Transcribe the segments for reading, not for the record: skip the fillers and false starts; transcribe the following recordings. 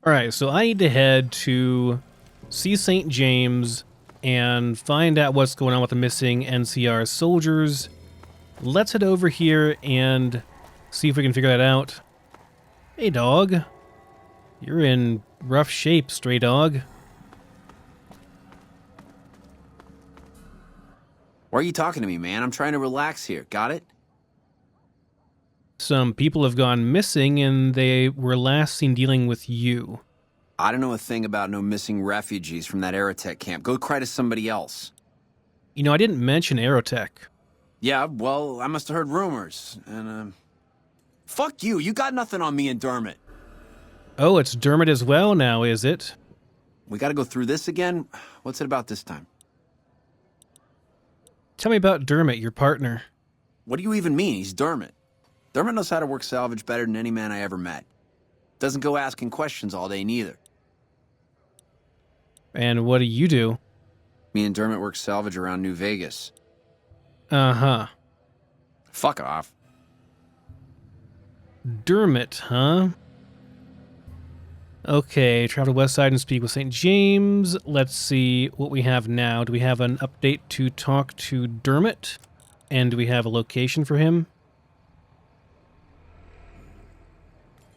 Alright, so I need to head to see St. James and find out what's going on with the missing NCR soldiers. Let's head over here and see if we can figure that out. Hey, dog. You're in rough shape, stray dog. Why are you talking to me, man? I'm trying to relax here. Got it? Some people have gone missing, and they were last seen dealing with you. I don't know a thing about no missing refugees from that Aerotech camp. Go cry to somebody else. You know, I didn't mention Aerotech. Yeah, well, I must have heard rumors. And, fuck you. You got nothing on me and Dermot. Oh, it's Dermot as well now, is it? We gotta go through this again? What's it about this time? Tell me about Dermot, your partner. What do you even mean? He's Dermot. Dermot knows how to work salvage better than any man I ever met. Doesn't go asking questions all day, neither. And what do you do? Me and Dermot work salvage around New Vegas. Uh-huh. Fuck off. Dermot, huh? Okay, travel to West Side and speak with St. James. Let's see what we have now. Do we have an update to talk to Dermot? And do we have a location for him?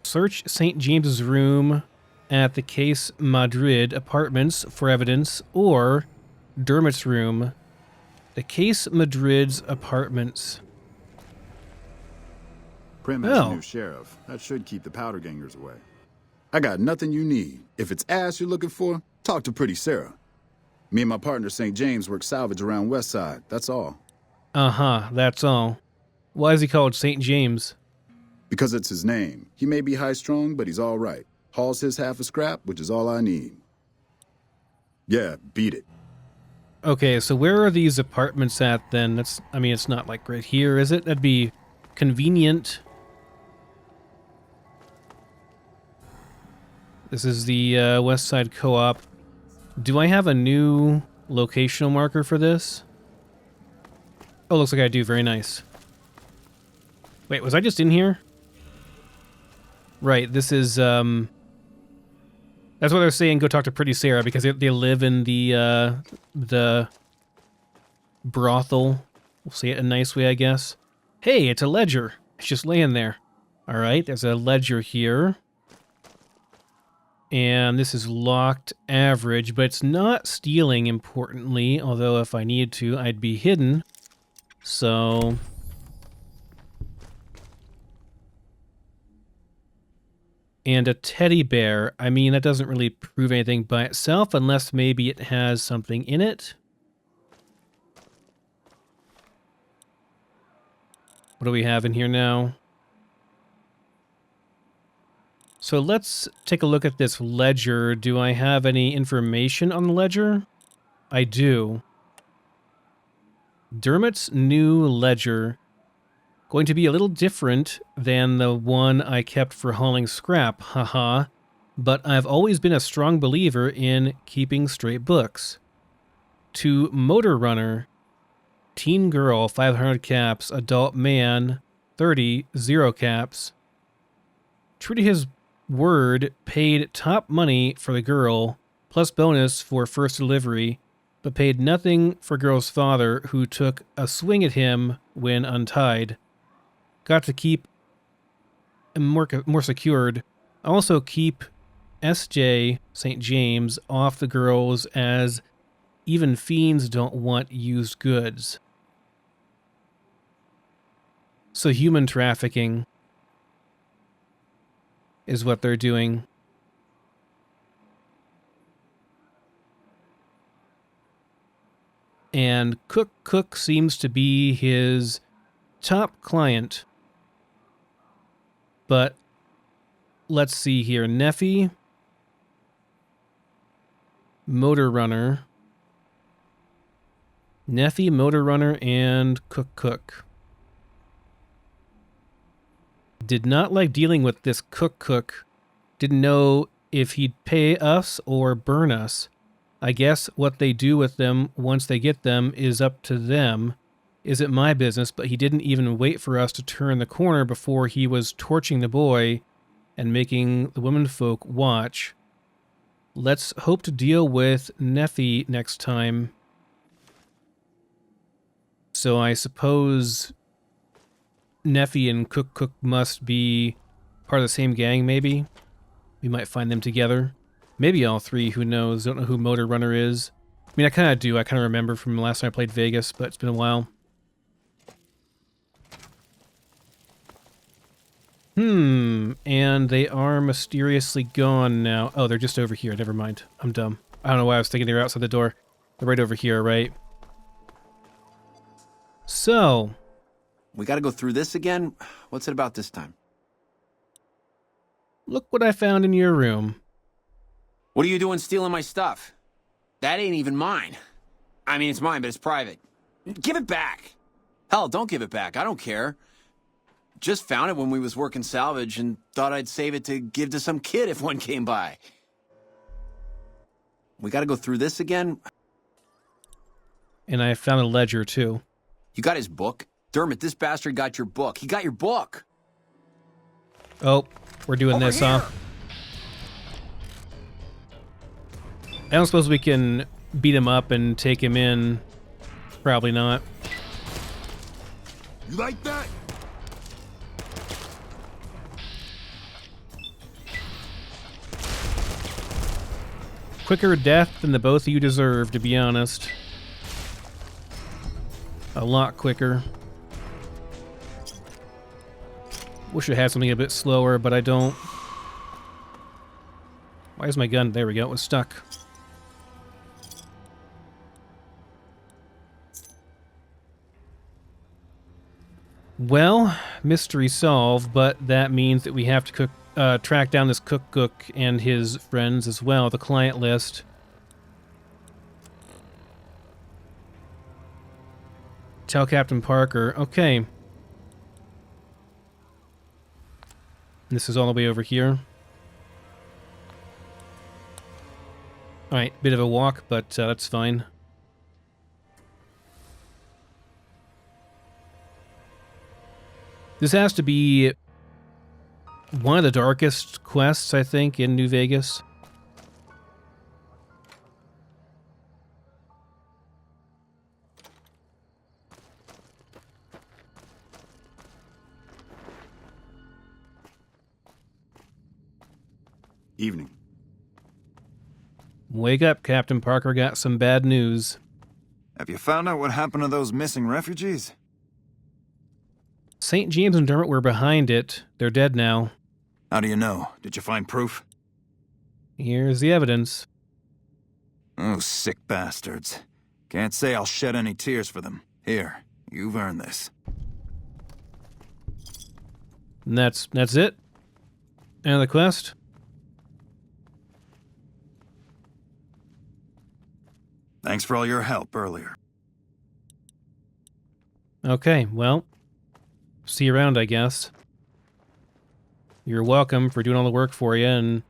Search St. James's room at the Case Madrid apartments for evidence, or Dermot's room. The Case Madrid's apartments. Prim has a new sheriff. That should keep the powder gangers away. I got nothing you need. If it's ass you're looking for, talk to Pretty Sarah. Me and my partner St. James work salvage around West Side, that's all. Uh-huh, that's all. Why is he called St. James? Because it's his name. He may be high-strung, but he's all right. Hauls his half a scrap, which is all I need. Yeah, beat it. Okay, so where are these apartments at then? It's not like right here, is it? That'd be convenient. This is the West Side Co-op. Do I have a new locational marker for this? Oh, looks like I do. Very nice. Wait, was I just in here? Right, this is, that's why they're saying go talk to Pretty Sarah, because they live in the brothel. We'll say it a nice way, I guess. Hey, it's a ledger. It's just laying there. Alright, there's a ledger here. And this is locked average, but it's not stealing, importantly, although if I needed to, I'd be hidden. So... And a teddy bear. I mean, that doesn't really prove anything by itself, unless maybe it has something in it. What do we have in here now? So let's take a look at this ledger. Do I have any information on the ledger? I do. Dermot's new ledger. Going to be a little different than the one I kept for hauling scrap, haha. But I've always been a strong believer in keeping straight books. To Motor Runner, teen girl, 500 caps, adult man, 30, 0 caps. True to his word, paid top money for the girl, plus bonus for first delivery, but paid nothing for girl's father, who took a swing at him when untied. Got to keep him more secured. Also keep S.J. St. James off the girls, as even fiends don't want used goods. So human trafficking is what they're doing. And Cook seems to be his top client. But let's see here. Neffy, Motor Runner. Neffy, Motor Runner, and Cook. Did not like dealing with this Cook. Didn't know if he'd pay us or burn us. I guess what they do with them once they get them is up to them. Isn't my business, but he didn't even wait for us to turn the corner before he was torching the boy and making the womenfolk watch. Let's hope to deal with Nephi next time. So I suppose Nephi and Cook must be part of the same gang, maybe? We might find them together. Maybe all three, who knows? Don't know who Motor Runner is. I mean, I kind of do. I kind of remember from the last time I played Vegas, but it's been a while. And they are mysteriously gone now. Oh, they're just over here. Never mind. I'm dumb. I don't know why I was thinking they were outside the door. They're right over here, right? So, We gotta go through this again? What's it about this time? look what I found in your room. What are you doing stealing my stuff? That ain't even mine. I mean, it's mine, but it's private. Give it back. Hell, don't give it back. I don't care. Just found it when we was working salvage and thought I'd save it to give to some kid if one came by. We gotta go through this again? And I found a ledger, too. You got his book? Dermot, this bastard got your book. He got your book. Oh, we're doing Over this, here. huh? I don't suppose we can beat him up and take him in. Probably not. You like that? Quicker death than the both of you deserve, to be honest. A lot quicker. Wish I had something a bit slower, but I don't. Why is my gun? There we go, it was stuck. Well, mystery solved, but that means that we have to track down this Cook and his friends as well, the client list. Tell Captain Parker. Okay. This is all the way over here. Alright, bit of a walk, but that's fine. This has to be one of the darkest quests, I think, in New Vegas. Evening. Wake up, Captain Parker. Got some bad news. Have you found out what happened to those missing refugees? St. James and Dermot were behind it. They're dead now. How do you know? Did you find proof? Here's the evidence. Oh, sick bastards. Can't say I'll shed any tears for them. Here, you've earned this. And that's it? End of the quest? Thanks for all your help earlier. Okay, well, see you around, I guess. You're welcome for doing all the work for you and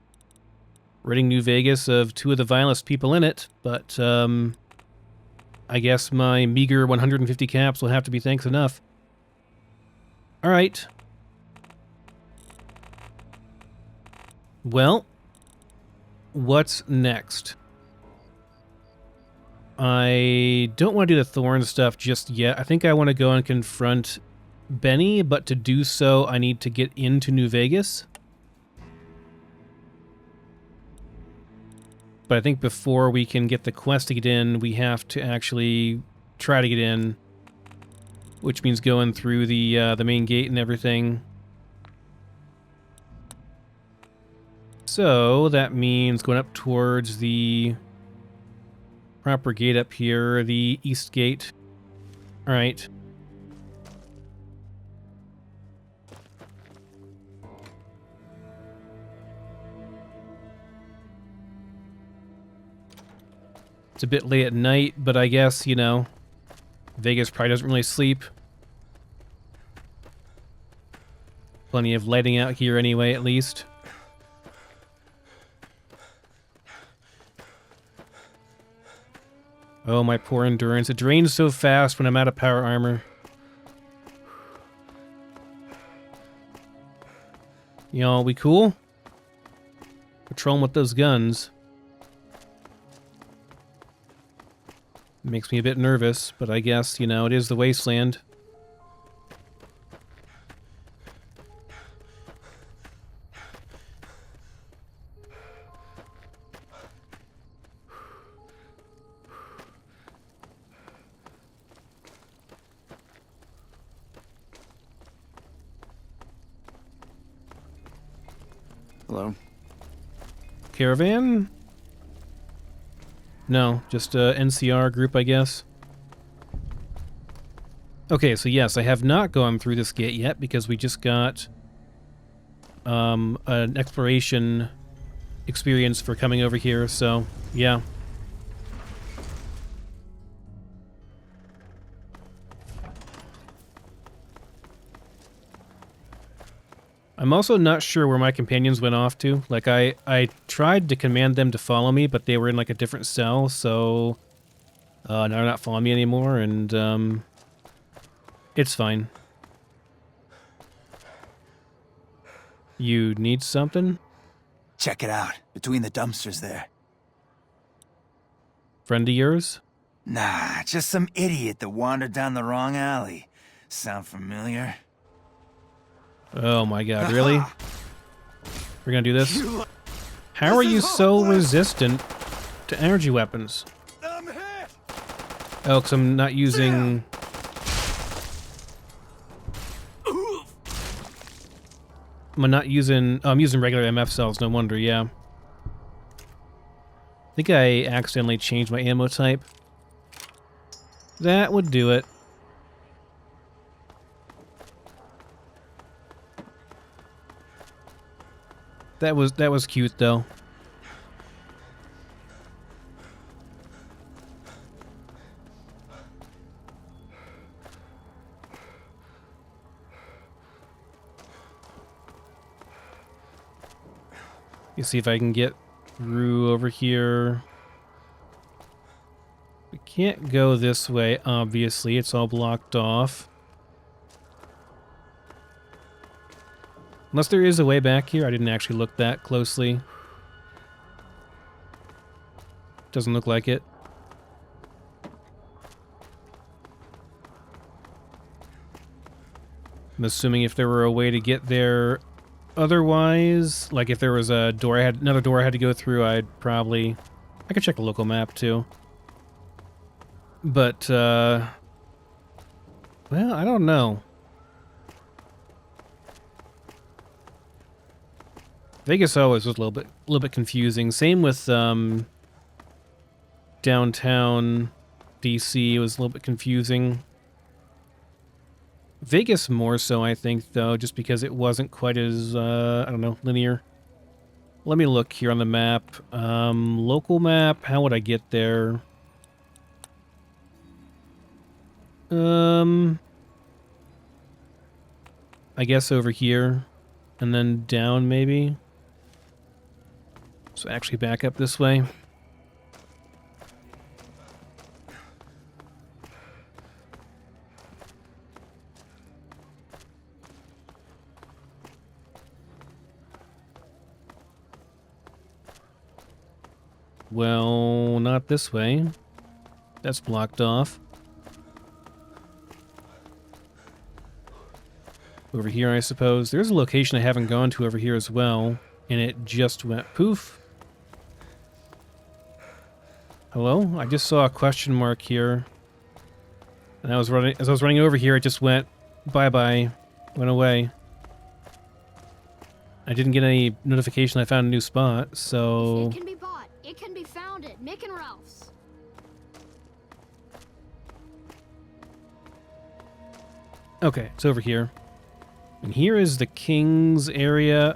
ridding New Vegas of two of the vilest people in it, but, I guess my meager 150 caps will have to be thanks enough. Alright. Well, what's next? I don't want to do the Thorn stuff just yet. I think I want to go and confront Benny, but to do so, I need to get into New Vegas. But I think before we can get the quest to get in, we have to actually try to get in, which means going through the main gate and everything. So that means going up towards the proper gate up here, the east gate. All right. It's a bit late at night, but I guess, you know, Vegas probably doesn't really sleep. Plenty of lighting out here anyway, at least. Oh, my poor endurance. It drains so fast when I'm out of power armor. Y'all, we cool? Patrolling with those guns. Makes me a bit nervous, but I guess, you know, it is the Wasteland. Hello. Caravan? No, just a NCR group, I guess. Okay, so yes, I have not gone through this gate yet because we just got an exploration experience for coming over here, so yeah. I'm also not sure where my companions went off to. Like, I tried to command them to follow me, but they were in, like, a different cell, so... now they're not following me anymore, and, it's fine. You need something? Check it out, between the dumpsters there. Friend of yours? Nah, just some idiot that wandered down the wrong alley. Sound familiar? Oh my god, really? We're gonna do this? How are you so resistant to energy weapons? Oh, because I'm not using... I'm not using... Oh, I'm using regular MF cells, no wonder, yeah. I think I accidentally changed my ammo type. That would do it. That was cute, though. You see if I can get through over here. We can't go this way, obviously. It's all blocked off. Unless there is a way back here. I didn't actually look that closely. Doesn't look like it. I'm assuming if there were a way to get there otherwise, like if there was a door another door I had to go through, I could check a local map too. But, well, I don't know. Vegas always was a little bit confusing. Same with downtown DC. It was a little bit confusing. Vegas more so, I think, though, just because it wasn't quite as I don't know, linear. Let me look here on the map. Local map. How would I get there? I guess over here, and then down maybe. So actually back up this way. Well, not this way. That's blocked off. Over here, I suppose. There's a location I haven't gone to over here as well, and it just went poof. Hello? I just saw a question mark here. And as I was running over here, it just went bye-bye. Went away. I didn't get any notification I found a new spot, so... It can be bought. It can be found at Mick and Ralph's. Okay, it's over here. And here is the King's area.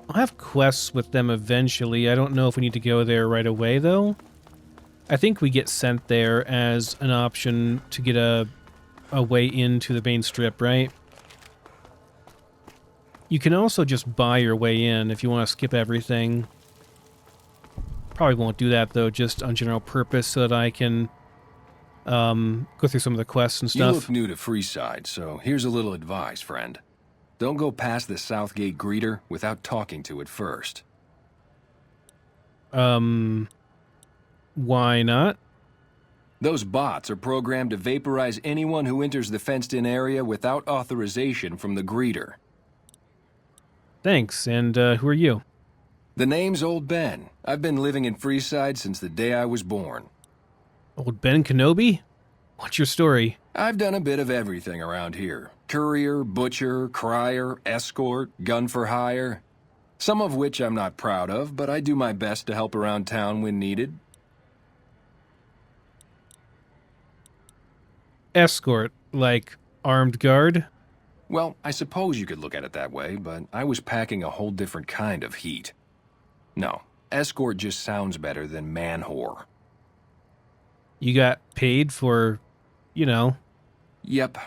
I'll have quests with them eventually. I don't know if we need to go there right away, though. I think we get sent there as an option to get a way into the main strip, right? You can also just buy your way in if you want to skip everything. Probably won't do that, though, just on general purpose so that I can go through some of the quests and You stuff. look new to Freeside, so here's a little advice, friend. Don't go past the Southgate greeter without talking to it first. Why not? Those bots are programmed to vaporize anyone who enters the fenced-in area without authorization from the greeter. Thanks, and who are you? The name's Old Ben. I've been living in Freeside since the day I was born. Old Ben Kenobi? What's your story? I've done a bit of everything around here. Courier, butcher, crier, escort, gun for hire. Some of which I'm not proud of, but I do my best to help around town when needed. Escort, like armed guard? Well, I suppose you could look at it that way, but I was packing a whole different kind of heat. No, escort just sounds better than man-whore. You got paid for, you know... Yep.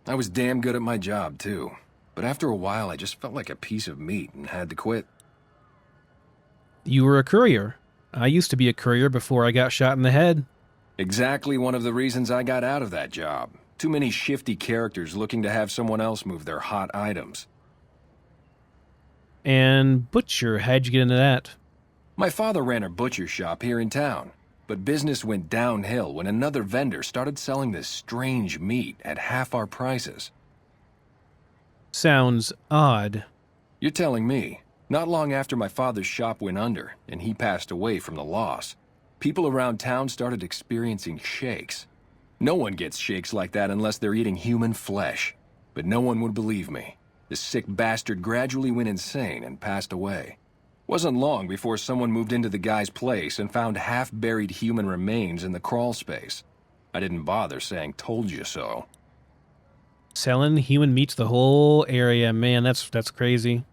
I was damn good at my job, too. But after a while, I just felt like a piece of meat and had to quit. You were a courier. I used to be a courier before I got shot in the head. Exactly one of the reasons I got out of that job. Too many shifty characters looking to have someone else move their hot items. And butcher, how'd you get into that? My father ran a butcher shop here in town, but business went downhill when another vendor started selling this strange meat at half our prices. Sounds odd. You're telling me. Not long after my father's shop went under, and he passed away from the loss, people around town started experiencing shakes. No one gets shakes like that unless they're eating human flesh. But no one would believe me. The sick bastard gradually went insane and passed away. Wasn't long before someone moved into the guy's place and found half-buried human remains in the crawl space. I didn't bother saying "told you so." Selling human meat to the whole area. Man, that's crazy.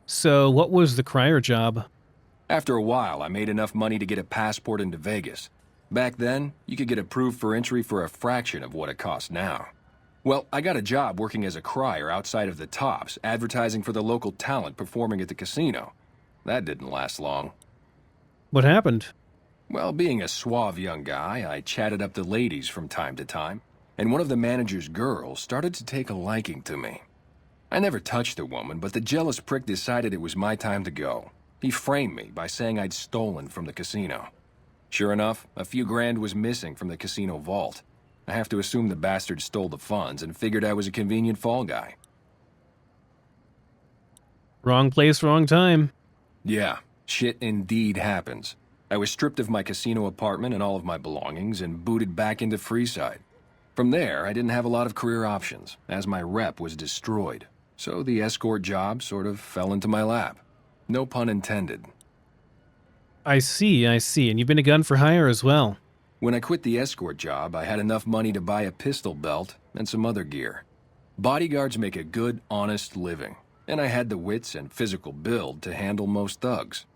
So, what was the crier job? After a while, I made enough money to get a passport into Vegas. Back then, you could get approved for entry for a fraction of what it costs now. Well, I got a job working as a crier outside of the Tops, advertising for the local talent performing at the casino. That didn't last long. What happened? Well, being a suave young guy, I chatted up the ladies from time to time, and one of the manager's girls started to take a liking to me. I never touched the woman, but the jealous prick decided it was my time to go. He framed me by saying I'd stolen from the casino. Sure enough, a few grand was missing from the casino vault. I have to assume the bastard stole the funds and figured I was a convenient fall guy. Wrong place, wrong time. Yeah, shit indeed happens. I was stripped of my casino apartment and all of my belongings and booted back into Freeside. From there, I didn't have a lot of career options, as my rep was destroyed. So the escort job sort of fell into my lap. No pun intended. I see. And you've been a gun for hire as well. When I quit the escort job, I had enough money to buy a pistol belt and some other gear. Bodyguards make a good, honest living, and I had the wits and physical build to handle most thugs.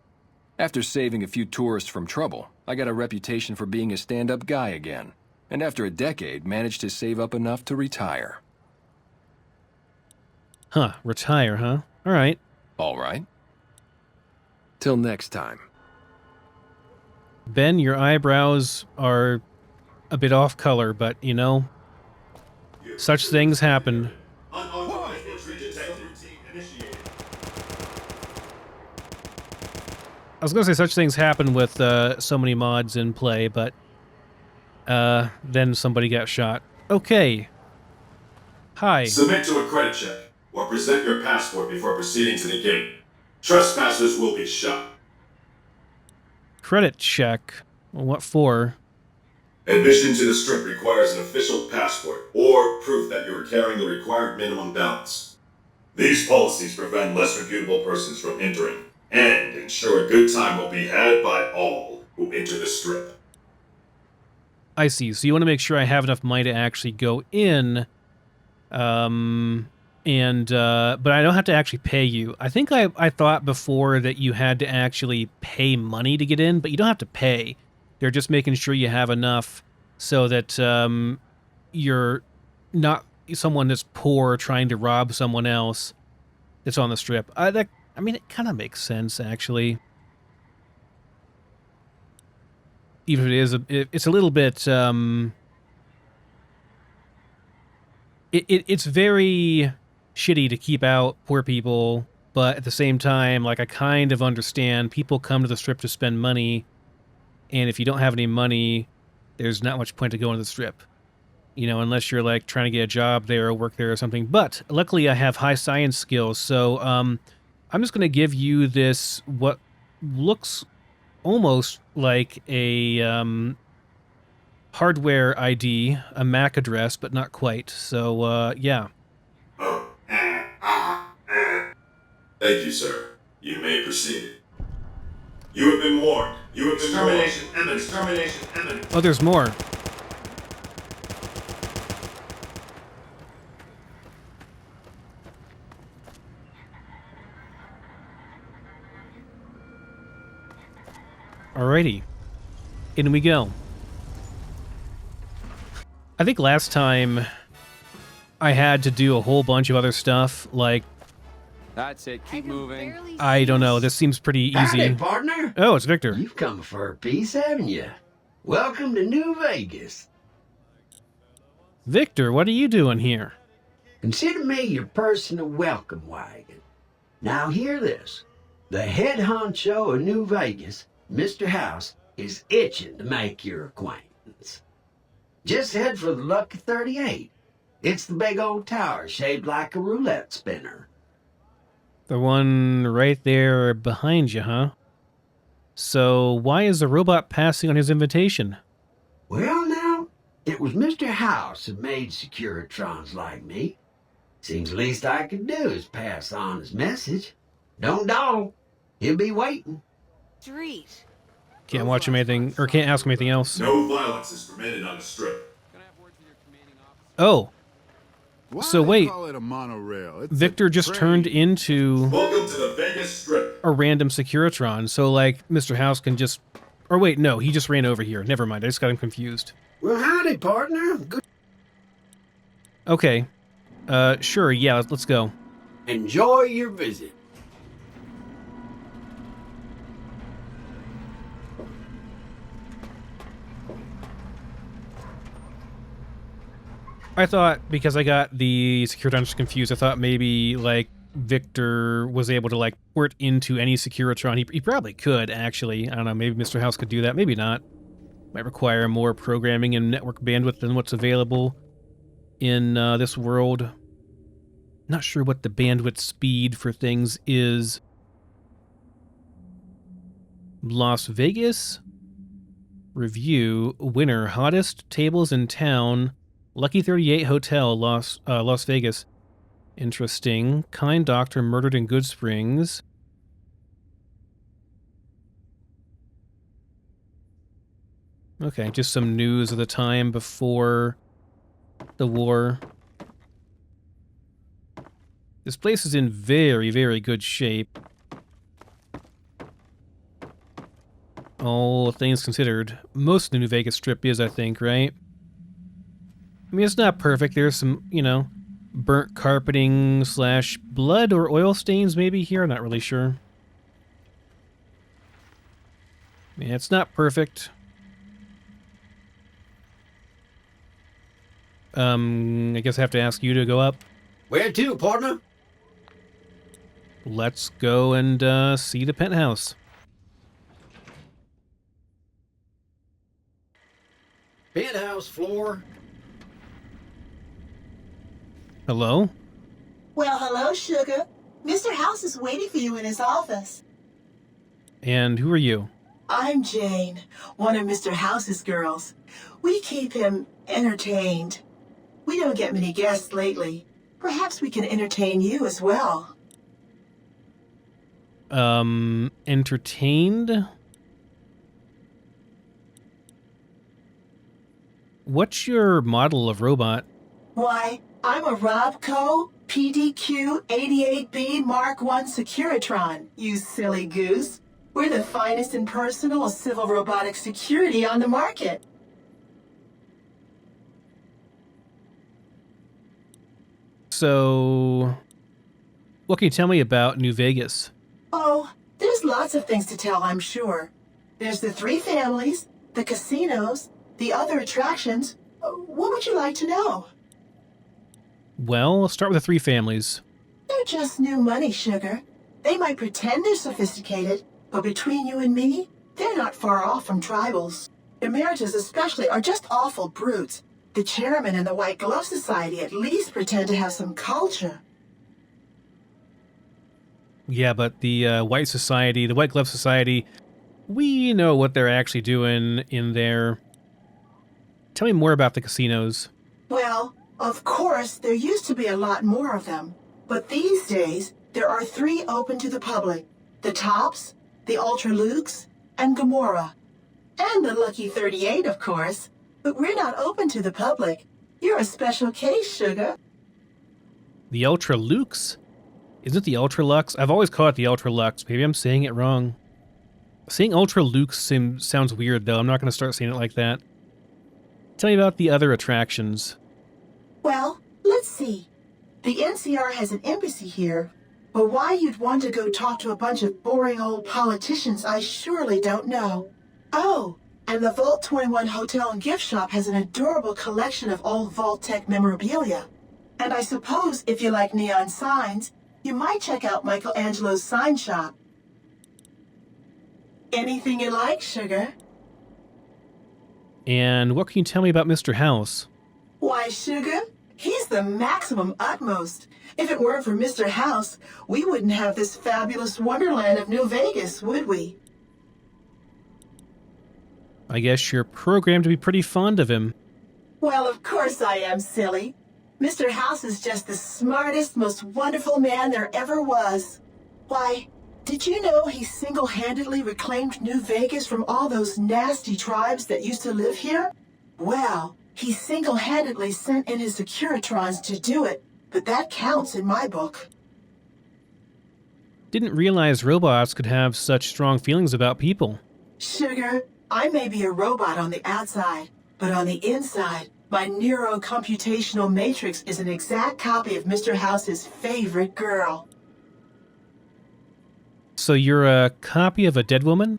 After saving a few tourists from trouble, I got a reputation for being a stand-up guy again, and after a decade, managed to save up enough to retire. Huh, retire, huh? All right. All right. Till next time. Ben, your eyebrows are a bit off color, but, you know, such things happen. I was going to say such things happen with so many mods in play, but then somebody got shot. Okay. Hi. Submit to a credit check, or present your passport before proceeding to the gate. Trespassers will be shot. Credit check. What for? Admission to the strip requires an official passport, or proof that you are carrying the required minimum balance. These policies prevent less reputable persons from entering, and ensure a good time will be had by all who enter the strip. I see. So you want to make sure I have enough money to actually go in, but I don't have to actually pay you. I think I thought before that you had to actually pay money to get in, but you don't have to pay. They're just making sure you have enough so that you're not someone that's poor trying to rob someone else that's on the strip. I mean, it kind of makes sense, actually. Even if it is, it's a little bit, it's very shitty to keep out poor people, but at the same time, like, I kind of understand people come to the strip to spend money, And if you don't have any money, there's not much point to going to the Strip. You know, unless you're like trying to get a job there or work there or something. But luckily I have high science skills, so I'm just going to give you this, what looks almost like a hardware ID, a MAC address, but not quite. So, yeah. Thank you, sir. You may proceed. You have been warned. You have been warned. Extermination imminent. Extermination imminent. Oh, there's more. Alrighty. In we go. I think last time I had to do a whole bunch of other stuff, like, That's it. Keep moving. I don't know, this seems pretty easy. Howdy, partner. Oh, it's Victor. You've come for a piece, haven't you? Welcome to New Vegas. Victor, what are you doing here? Consider me your personal welcome wagon. Now hear this. The head honcho of New Vegas, Mr. House, is itching to make your acquaintance. Just head for the Lucky 38. It's the big old tower shaped like a roulette spinner. The one right there behind you, huh? So, why is the robot passing on his invitation? Well, now, it was Mr. House who made Securitrons like me. Seems the least I could do is pass on his message. Don't dawdle. He'll be waiting. Street. Can't watch him anything, or can't ask him anything else. No violence is permitted on the strip. Oh, Why So they wait. call it a monorail? It's Victor a just train. turned into Welcome to the Vegas Strip. a random Securitron, so like Mr. House can just... Or wait, no, he just ran over here. Never mind, I just got him confused. Well, howdy, partner. Good. Okay. Sure, yeah, let's go. Enjoy your visit. I thought, because I got the Securitrons confused, I thought maybe, like, Victor was able to, like, port into any Securitron. He probably could, actually. I don't know, maybe Mr. House could do that, maybe not. Might require more programming and network bandwidth than what's available in this world. Not sure what the bandwidth speed for things is. Las Vegas? Review. Winner. Hottest tables in town. Lucky 38 Hotel, Las Vegas. Interesting. Kind doctor murdered in Good Springs. Okay, just some news of the time before the war. This place is in very, very good shape. All things considered. Most of the New Vegas Strip is, I think, right? I mean, it's not perfect. There's some, you know, burnt carpeting / blood or oil stains maybe here. I'm not really sure. Yeah, it's not perfect. I guess I have to ask you to go up. Where to, partner? Let's go and see the penthouse. Penthouse floor. Hello? Well, hello, Sugar. Mr. House is waiting for you in his office. And who are you? I'm Jane, one of Mr. House's girls. We keep him entertained. We don't get many guests lately. Perhaps we can entertain you as well. Entertained? What's your model of robot? Why, I'm a Robco PDQ 88B Mark I Securitron, you silly goose. We're the finest in personal civil robotic security on the market. So, what can you tell me about New Vegas? Oh, there's lots of things to tell, I'm sure. There's the 3 families, the casinos, the other attractions. What would you like to know? Well, let's start with the 3 families. They're just new money, Sugar. They might pretend they're sophisticated, but between you and me, They're not far off from tribals. Emeritus especially are just awful brutes. The chairman and the White Glove Society at least pretend to have some culture. Yeah, but the White Society, the White Glove Society, we know what they're actually doing in there. Tell me more about the casinos. Well, of course, there used to be a lot more of them. But these days, there are 3 open to the public. The Tops, the Ultra Lukes, and Gamora. And the Lucky 38, of course. But we're not open to the public. You're a special case, Sugar. The Ultra Lukes? Isn't it the Ultra Lux? I've always called it the Ultra Lux. Maybe I'm saying it wrong. Saying Ultra Lukes sounds weird, though. I'm not going to start saying it like that. Tell me about the other attractions. Well, let's see. The NCR has an embassy here. But why you'd want to go talk to a bunch of boring old politicians, I surely don't know. Oh, and the Vault 21 Hotel and Gift Shop has an adorable collection of old Vault-Tec memorabilia. And I suppose if you like neon signs, you might check out Michelangelo's sign shop. Anything you like, Sugar? And what can you tell me about Mr. House? Why, Sugar, he's the maximum utmost. If it weren't for Mr. House, we wouldn't have this fabulous wonderland of New Vegas, would we? I guess you're programmed to be pretty fond of him. Well, of course I am, silly. Mr. House is just the smartest, most wonderful man there ever was. Why, did you know he single-handedly reclaimed New Vegas from all those nasty tribes that used to live here? Well, he single-handedly sent in his Securitrons to do it, but that counts in my book. Didn't realize robots could have such strong feelings about people. Sugar, I may be a robot on the outside, but on the inside, my neurocomputational matrix is an exact copy of Mr. House's favorite girl. So you're a copy of a dead woman?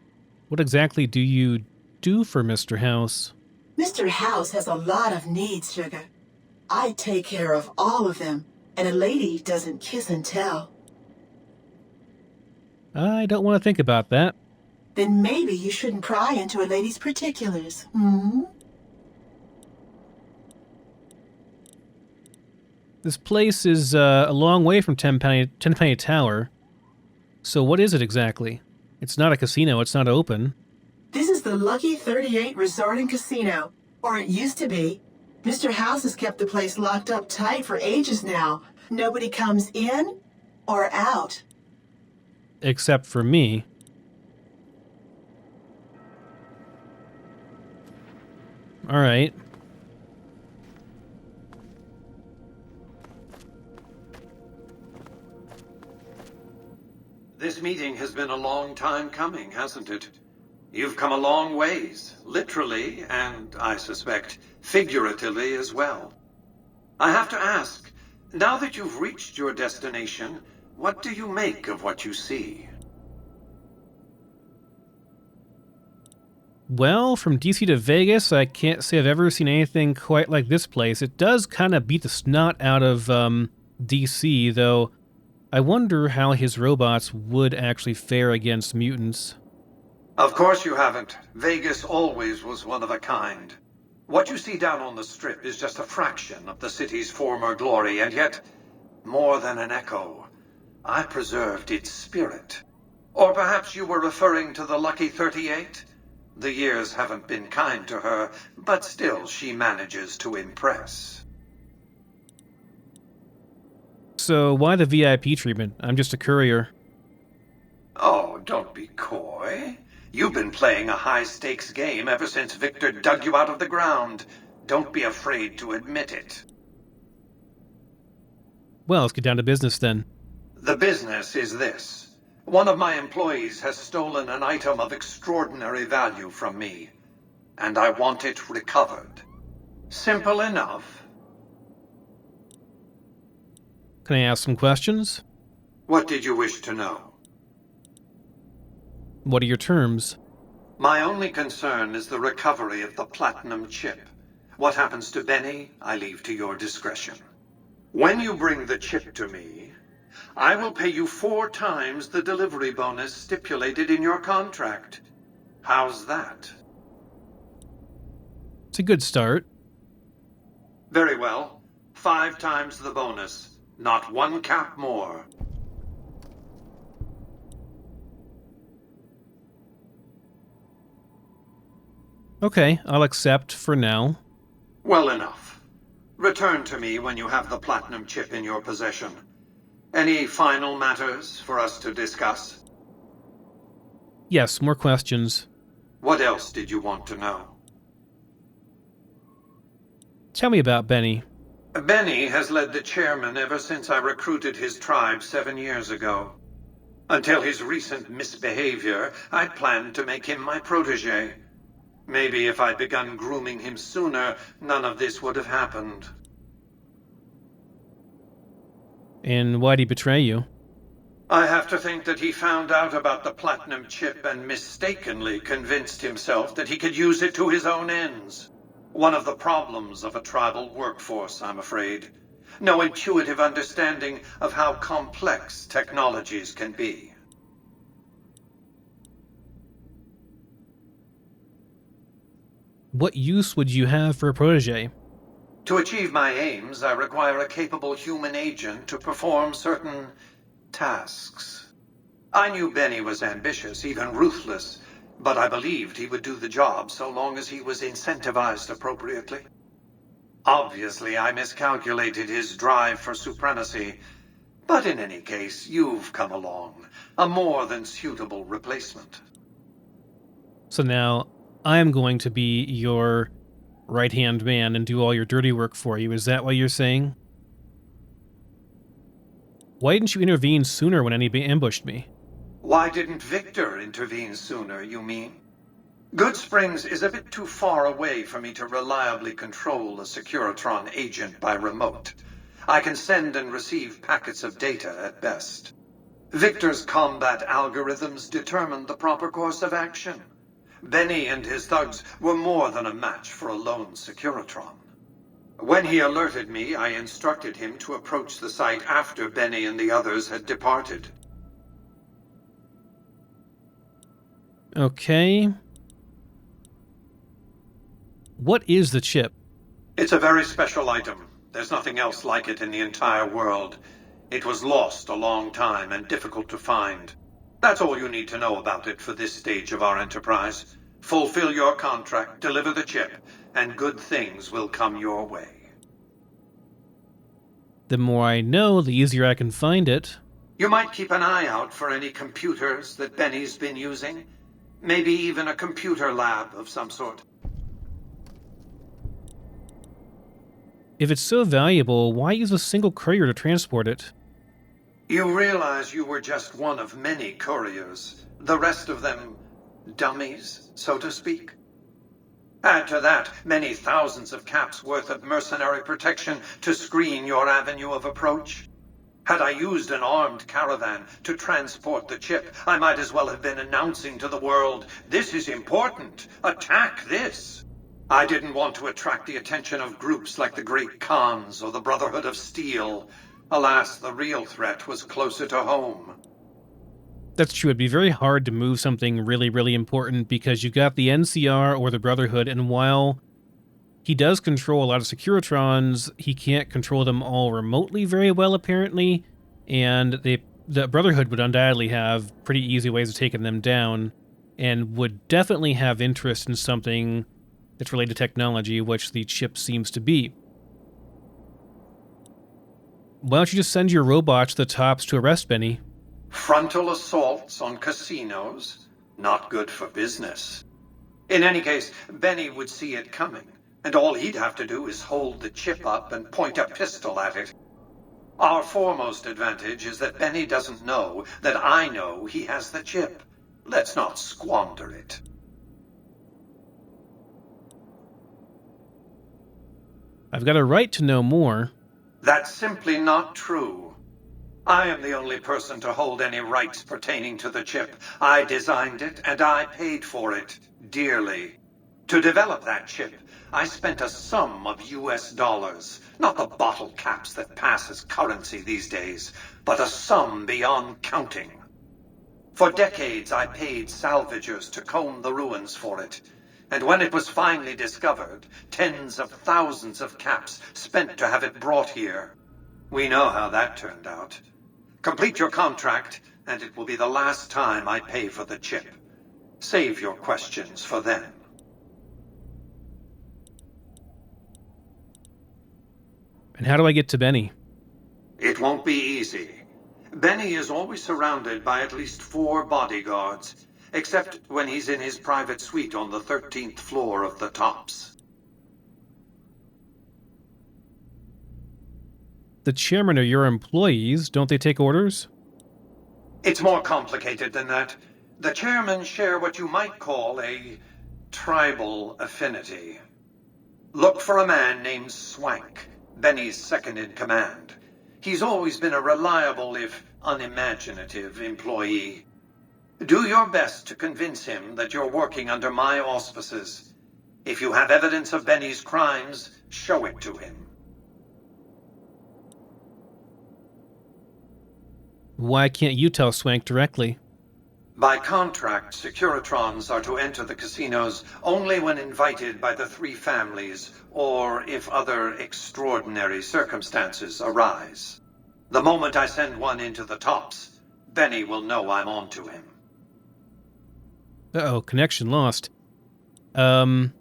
What exactly do you do for Mr. House? Mr. House has a lot of needs, Sugar. I take care of all of them, and a lady doesn't kiss and tell. I don't want to think about that. Then maybe you shouldn't pry into a lady's particulars, hmm? This place is a long way from Tenpenny Tower. So what is it exactly? It's not a casino, it's not open. This is the Lucky 38 Resort and Casino, or it used to be. Mr. House has kept the place locked up tight for ages now. Nobody comes in or out. Except for me. Alright. This meeting has been a long time coming, hasn't it? You've come a long ways, literally, and, I suspect, figuratively as well. I have to ask, now that you've reached your destination, what do you make of what you see? Well, from DC to Vegas, I can't say I've ever seen anything quite like this place. It does kind of beat the snot out of DC, though I wonder how his robots would actually fare against mutants. Of course you haven't. Vegas always was one of a kind. What you see down on the Strip is just a fraction of the city's former glory, and yet, more than an echo, I preserved its spirit. Or perhaps you were referring to the Lucky 38? The years haven't been kind to her, but still she manages to impress. So why the VIP treatment? I'm just a courier. Oh, don't be coy. You've been playing a high-stakes game ever since Victor dug you out of the ground. Don't be afraid to admit it. Well, let's get down to business then. The business is this. One of my employees has stolen an item of extraordinary value from me, and I want it recovered. Simple enough. Can I ask some questions? What did you wish to know? What are your terms? My only concern is the recovery of the platinum chip. What happens to Benny, I leave to your discretion. When you bring the chip to me, I will pay you 4 times the delivery bonus stipulated in your contract. How's that? It's a good start. Very well. 5 times the bonus. Not 1 cap more. Okay, I'll accept for now. Well enough. Return to me when you have the platinum chip in your possession. Any final matters for us to discuss? Yes, more questions. What else did you want to know? Tell me about Benny. Benny has led the chairman ever since I recruited his tribe 7 years ago. Until his recent misbehavior, I'd planned to make him my protege. Maybe if I'd begun grooming him sooner, none of this would have happened. And why'd he betray you? I have to think that he found out about the platinum chip and mistakenly convinced himself that he could use it to his own ends. One of the problems of a tribal workforce, I'm afraid. No intuitive understanding of how complex technologies can be. What use would you have for a protege? To achieve my aims, I require a capable human agent to perform certain tasks. I knew Benny was ambitious, even ruthless, but I believed he would do the job so long as he was incentivized appropriately. Obviously, I miscalculated his drive for supremacy, but in any case, you've come along, a more than suitable replacement. So now, I'm going to be your right-hand man and do all your dirty work for you. Is that what you're saying? Why didn't you intervene sooner when anybody ambushed me? Why didn't Victor intervene sooner, you mean? Good Springs is a bit too far away for me to reliably control a Securitron agent by remote. I can send and receive packets of data at best. Victor's combat algorithms determine the proper course of action. Benny and his thugs were more than a match for a lone Securitron. When he alerted me, I instructed him to approach the site after Benny and the others had departed. Okay. What is the chip? It's a very special item. There's nothing else like it in the entire world. It was lost a long time and difficult to find. That's all you need to know about it for this stage of our enterprise. Fulfill your contract, deliver the chip, and good things will come your way. The more I know, the easier I can find it. You might keep an eye out for any computers that Benny's been using. Maybe even a computer lab of some sort. If it's so valuable, why use a single courier to transport it? You realize you were just one of many couriers. The rest of them, dummies, so to speak. Add to that many thousands of caps worth of mercenary protection to screen your avenue of approach. Had I used an armed caravan to transport the chip, I might as well have been announcing to the world, "This is important. Attack this." I didn't want to attract the attention of groups like the Great Khans or the Brotherhood of Steel. Alas, the real threat was closer to home. That's true. It'd be very hard to move something really, really important because you've got the NCR or the Brotherhood, and while he does control a lot of Securitrons, he can't control them all remotely very well, apparently, and the Brotherhood would undoubtedly have pretty easy ways of taking them down, and would definitely have interest in something that's related to technology, which the chip seems to be. Why don't you just send your robot to the tops to arrest Benny? Frontal assaults on casinos? Not good for business. In any case, Benny would see it coming, and all he'd have to do is hold the chip up and point a pistol at it. Our foremost advantage is that Benny doesn't know that I know he has the chip. Let's not squander it. I've got a right to know more. That's simply not true. I am the only person to hold any rights pertaining to the chip. I designed it, and I paid for it, dearly. To develop that chip, I spent a sum of US dollars. Not the bottle caps that pass as currency these days, but a sum beyond counting. For decades, I paid salvagers to comb the ruins for it. And when it was finally discovered, tens of thousands of caps spent to have it brought here. We know how that turned out. Complete your contract, and it will be the last time I pay for the chip. Save your questions for then. And how do I get to Benny? It won't be easy. Benny is always surrounded by at least 4 bodyguards, except when he's in his private suite on the 13th floor of the Tops. The chairmen are your employees. Don't they take orders? It's more complicated than that. The chairmen share what you might call a tribal affinity. Look for a man named Swank, Benny's second in command. He's always been a reliable, if unimaginative, employee. Do your best to convince him that you're working under my auspices. If you have evidence of Benny's crimes, show it to him. Why can't you tell Swank directly? By contract, Securitrons are to enter the casinos only when invited by the 3 families, or if other extraordinary circumstances arise. The moment I send one into the Tops, Benny will know I'm on to him. Uh-oh, connection lost. Say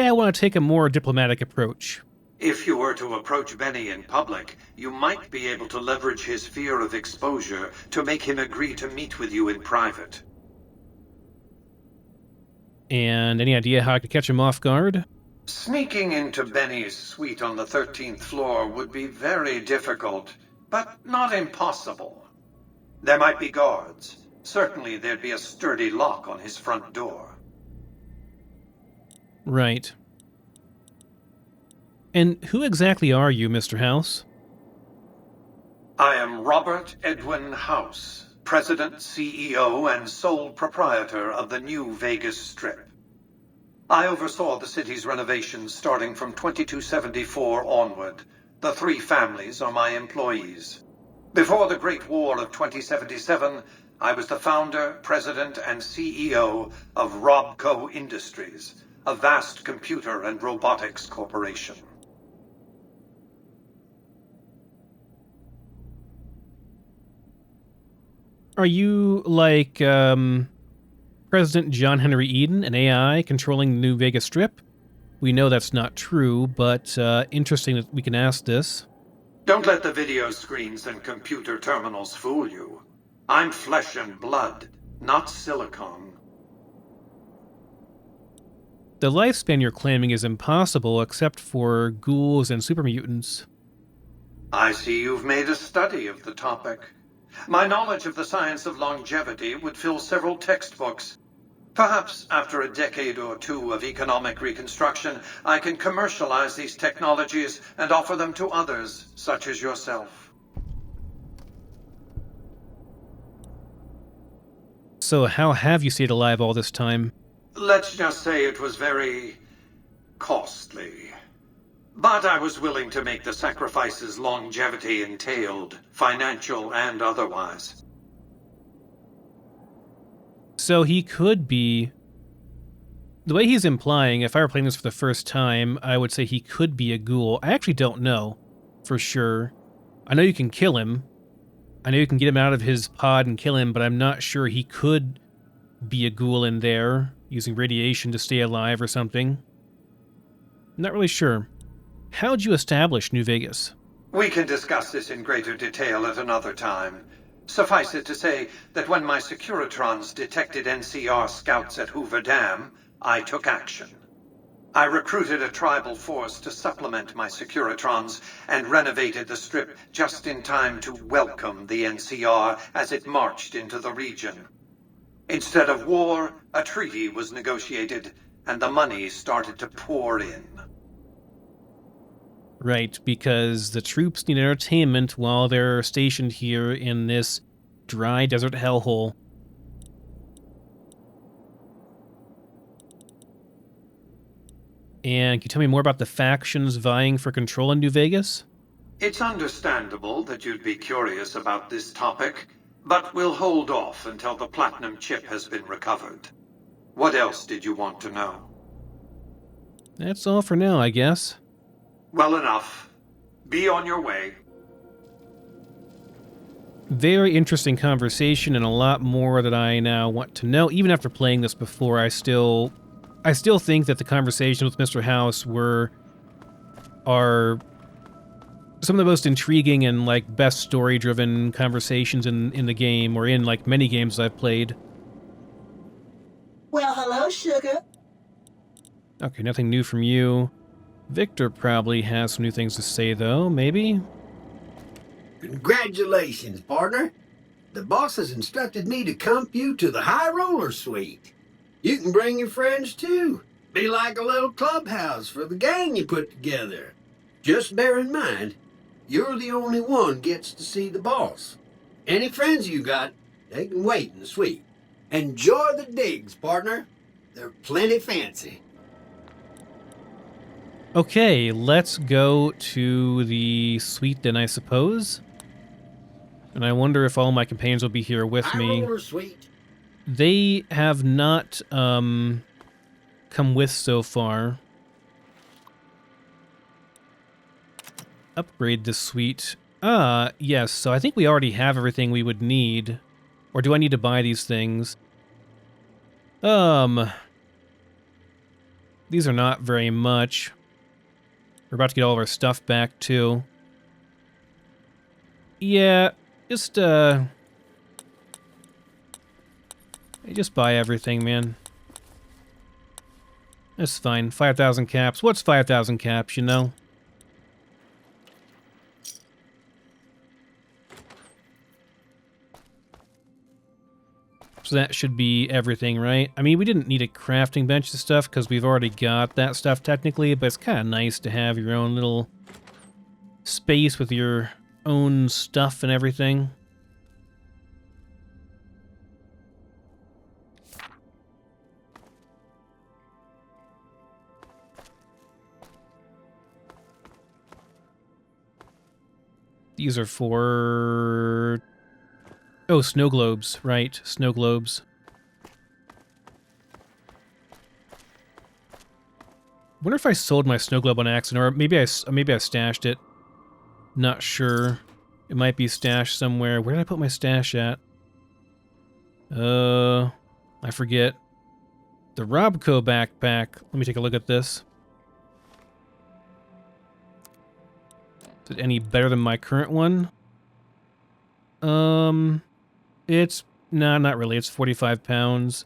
I want to take a more diplomatic approach. If you were to approach Benny in public, you might be able to leverage his fear of exposure to make him agree to meet with you in private. And any idea how I could catch him off guard? Sneaking into Benny's suite on the 13th floor would be very difficult, but not impossible. There might be guards. Certainly there'd be a sturdy lock on his front door. Right. And who exactly are you, Mr. House? I am Robert Edwin House, President, CEO, and sole proprietor of the new Vegas Strip. I oversaw the city's renovations starting from 2274 onward. The 3 families are my employees. Before the Great War of 2077, I was the founder, president, and CEO of Robco Industries, a vast computer and robotics corporation. Are you like, President John Henry Eden, an AI controlling the new Vegas Strip? We know that's not true, but interesting that we can ask this. Don't let the video screens and computer terminals fool you. I'm flesh and blood, not silicon. The lifespan you're claiming is impossible except for ghouls and supermutants. I see you've made a study of the topic. My knowledge of the science of longevity would fill several textbooks. Perhaps after a decade or 2 of economic reconstruction, I can commercialize these technologies and offer them to others, such as yourself. So how have you stayed alive all this time? Let's just say it was very costly. But I was willing to make the sacrifices longevity entailed, financial and otherwise. So he could be... The way he's implying, if I were playing this for the first time, I would say he could be a ghoul. I actually don't know for sure. I know you can kill him. I know you can get him out of his pod and kill him, but I'm not sure he could be a ghoul in there, using radiation to stay alive or something. Not really sure. How'd you establish New Vegas? We can discuss this in greater detail at another time. Suffice it to say that when my Securitrons detected NCR scouts at Hoover Dam, I took action. I recruited a tribal force to supplement my Securitrons and renovated the Strip just in time to welcome the NCR as it marched into the region. Instead of war, a treaty was negotiated, and the money started to pour in. Right, because the troops need entertainment while they're stationed here in this dry desert hellhole. And can you tell me more about the factions vying for control in New Vegas? It's understandable that you'd be curious about this topic. but we'll hold off until the platinum chip has been recovered. What else did you want to know? That's all for now, I guess. Well enough. Be on your way. Very interesting conversation and a lot more that I now want to know. Even after playing this before, I still think that the conversations with Mr. House are some of the most intriguing and like best story-driven conversations in the game, or in like many games I've played. Well, hello, sugar. Okay, nothing new from you. Victor probably has some new things to say, though. Maybe? Congratulations, partner. The boss has instructed me to comp you to the High Roller Suite. You can bring your friends, too. Be like a little clubhouse for the gang you put together. Just bear in mind, you're the only one gets to see the boss. Any friends you got, they can wait in the suite. Enjoy the digs, partner. They're plenty fancy. Okay, let's go to the suite then, I suppose. And I wonder if all my companions will be here with me. High Roller Suite. They have not come with so far. Upgrade this suite. Yes, so I think we already have everything we would need. Or do I need to buy these things? These are not very much. We're about to get all of our stuff back, too. Yeah, just buy everything, man. That's fine. 5,000 caps. What's 5,000 caps, you know? So that should be everything, right? I mean, we didn't need a crafting bench and stuff because we've already got that stuff technically, but it's kind of nice to have your own little space with your own stuff and everything. These are for... Oh, snow globes, right. Snow globes. Wonder if I sold my snow globe on accident, or maybe I stashed it. Not sure. It might be stashed somewhere. Where did I put my stash at? I forget. The Robco backpack. Let me take a look at this. Is it any better than my current one? It's... Nah, not really. It's 45 pounds.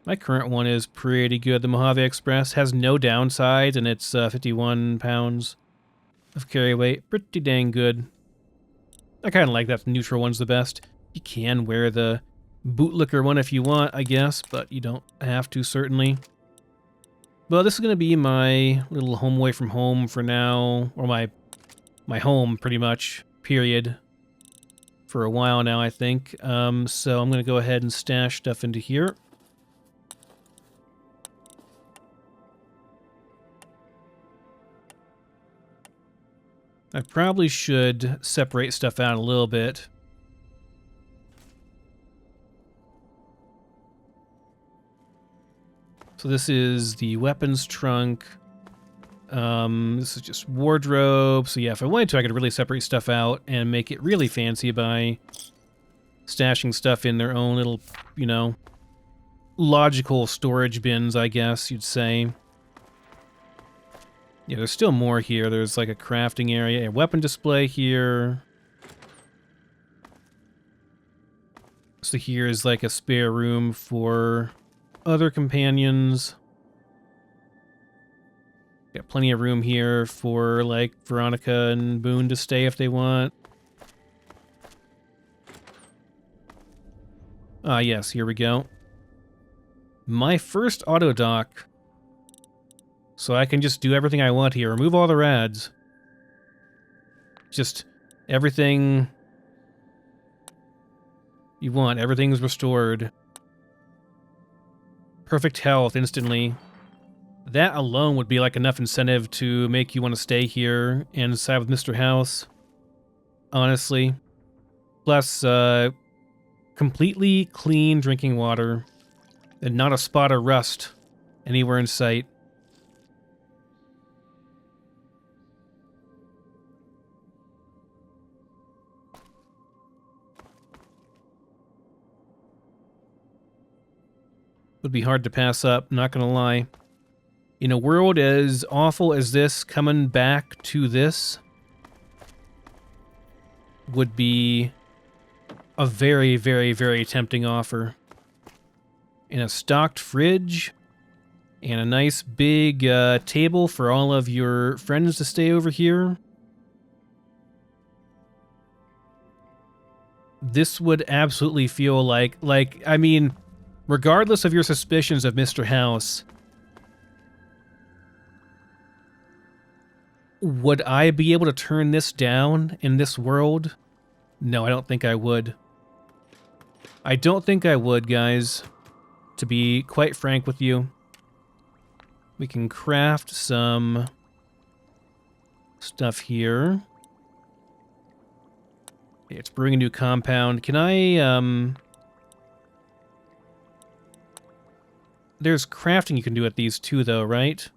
My current one is pretty good. The Mojave Express has no downsides, and it's 51 pounds of carry weight. Pretty dang good. I kind of like that. The neutral one's the best. You can wear the bootlicker one if you want, I guess, but you don't have to, certainly. Well, this is going to be my little home away from home for now, or my home, pretty much, period. For a while now, I think. So I'm going to go ahead and stash stuff into here. I probably should separate stuff out a little bit. So this is the weapons trunk. This is just wardrobe. So yeah, if I wanted to, I could really separate stuff out and make it really fancy by stashing stuff in their own little, you know, logical storage bins, I guess you'd say. Yeah, there's still more here. There's like a crafting area, a weapon display here. So here is like a spare room for other companions. Got plenty of room here for, like, Veronica and Boone to stay if they want. Ah, yes, here we go. My first auto dock. So I can just do everything I want here. Remove all the rads. Just everything you want. Everything's restored. Perfect health instantly. That alone would be like enough incentive to make you want to stay here and side with Mr. House. Honestly. Plus, completely clean drinking water and not a spot of rust anywhere in sight. Would be hard to pass up, not gonna lie. In a world as awful as this, coming back to this would be a very, very, very tempting offer. And a stocked fridge, and a nice big table for all of your friends to stay over here. This would absolutely feel like, I mean, regardless of your suspicions of Mr. House, would I be able to turn this down in this world? No, I don't think I would. I don't think I would, guys. To be quite frank with you. We can craft some stuff here. Okay, it's brewing a new compound. Can I, there's crafting you can do at these too, though, right?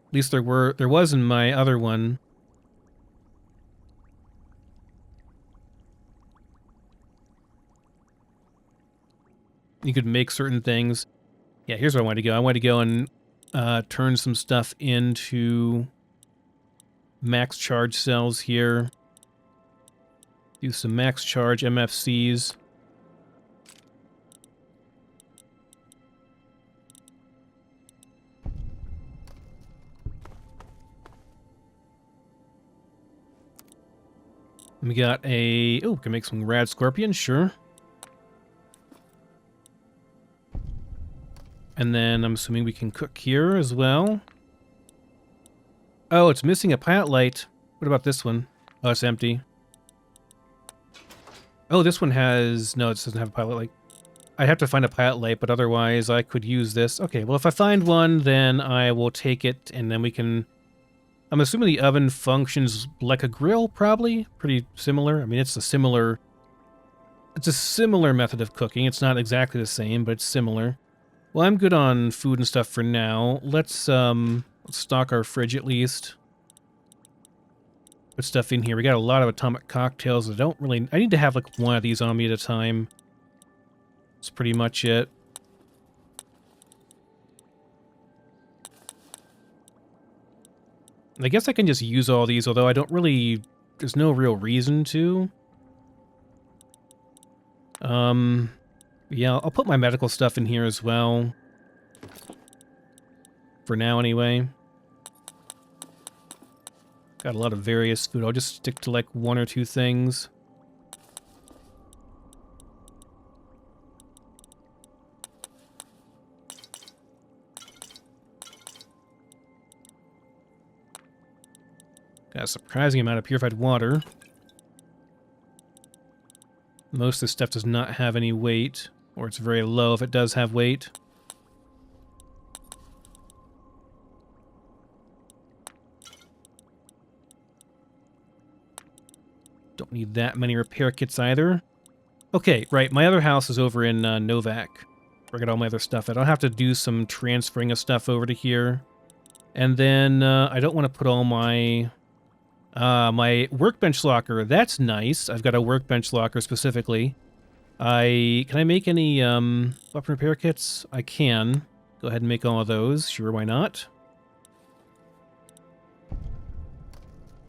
At least there was in my other one. You could make certain things. Yeah, here's where I want to go. I want to go and turn some stuff into max charge cells here. Do some max charge MFCs. We got a... Oh, can make some rad scorpion, sure. And then I'm assuming we can cook here as well. Oh, it's missing a pilot light. What about this one? Oh, it's empty. Oh, this one has... No, it doesn't have a pilot light. I'd have to find a pilot light, but otherwise I could use this. Okay, well, if I find one, then I will take it, and then we can... I'm assuming the oven functions like a grill, probably. Pretty similar. I mean, it's a similar method of cooking. It's not exactly the same, but it's similar. Well, I'm good on food and stuff for now. Let's stock our fridge at least. Put stuff in here. We got a lot of atomic cocktails. I need to have like one of these on me at a time. That's pretty much it. I guess I can just use all these, although I don't really... There's no real reason to. Yeah, I'll put my medical stuff in here as well. For now, anyway. Got a lot of various food. I'll just stick to, like, one or two things. Got a surprising amount of purified water. Most of this stuff does not have any weight, or it's very low if it does have weight. Don't need that many repair kits either. Okay, right, my other house is over in Novak. Where I got all my other stuff at. I'll have to do some transferring of stuff over to here. And then I don't want to put all my... my workbench locker, that's nice. I've got a workbench locker specifically. Can I make any weapon repair kits? I can. Go ahead and make all of those. Sure, why not?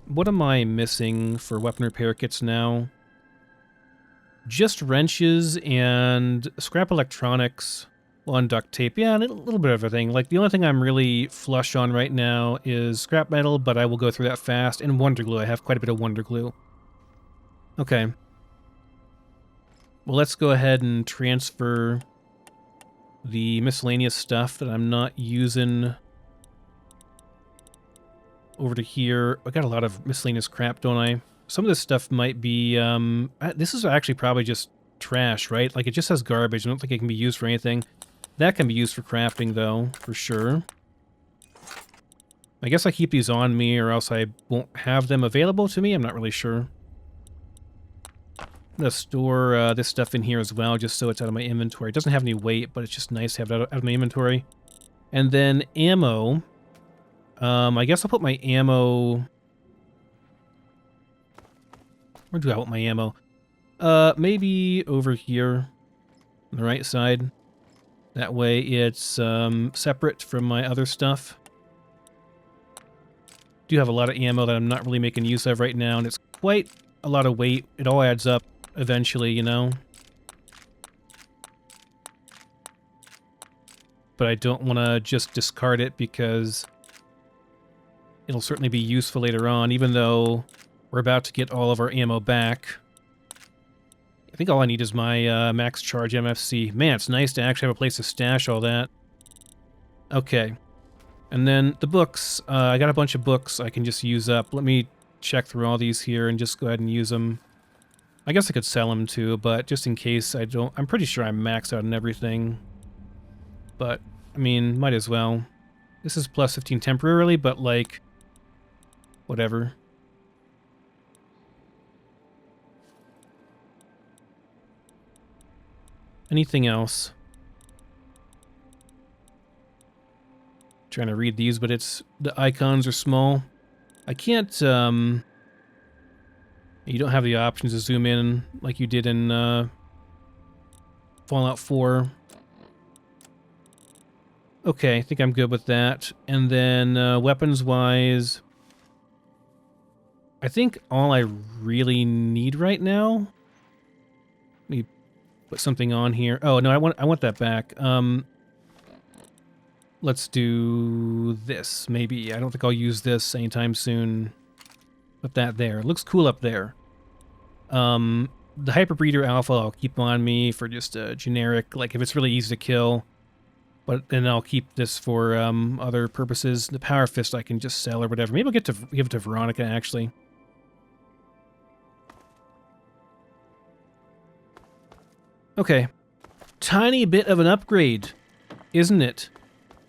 What am I missing for weapon repair kits now? Just wrenches and scrap electronics. One duct tape. Yeah, a little bit of everything. Like, the only thing I'm really flush on right now is scrap metal, but I will go through that fast. And wonder glue. I have quite a bit of wonder glue. Okay. Well, let's go ahead and transfer the miscellaneous stuff that I'm not using over to here. I got a lot of miscellaneous crap, don't I? Some of this stuff might be... this is actually probably just trash, right? Like, it just has garbage. I don't think it can be used for anything. That can be used for crafting, though, for sure. I guess I keep these on me, or else I won't have them available to me. I'm not really sure. gonna store this stuff in here as well, just so it's out of my inventory. It doesn't have any weight, but it's just nice to have it out of my inventory. And then ammo. I guess I'll put my ammo... Where do I want my ammo? Maybe over here on the right side. That way it's separate from my other stuff. Do have a lot of ammo that I'm not really making use of right now, and it's quite a lot of weight. It all adds up eventually, you know? But I don't want to just discard it because it'll certainly be useful later on, even though we're about to get all of our ammo back. I think all I need is my max charge MFC. Man, it's nice to actually have a place to stash all that. Okay. And then the books. I got a bunch of books I can just use up. Let me check through all these here and just go ahead and use them. I guess I could sell them too, but just in case I don't... I'm pretty sure I'm maxed out on everything. But, I mean, might as well. This is plus 15 temporarily, but like... whatever. Anything else? Trying to read these, but it's... the icons are small. I can't, you don't have the options to zoom in like you did in, Fallout 4. Okay, I think I'm good with that. And then, weapons-wise... I think all I really need right now... Let me put something on here. Oh, no, I want that back. Let's do this, maybe. I don't think I'll use this anytime soon. Put that there. It looks cool up there. The Hyperbreeder Alpha I'll keep on me for just a generic, like if it's really easy to kill. But then I'll keep this for other purposes. The Power Fist I can just sell or whatever. Maybe I'll give it to Veronica, actually. Okay. Tiny bit of an upgrade, isn't it?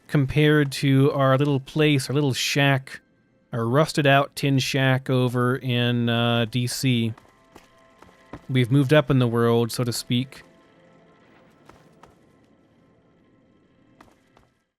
Compared to our little place, our little shack, our rusted out tin shack over in DC. We've moved up in the world, so to speak.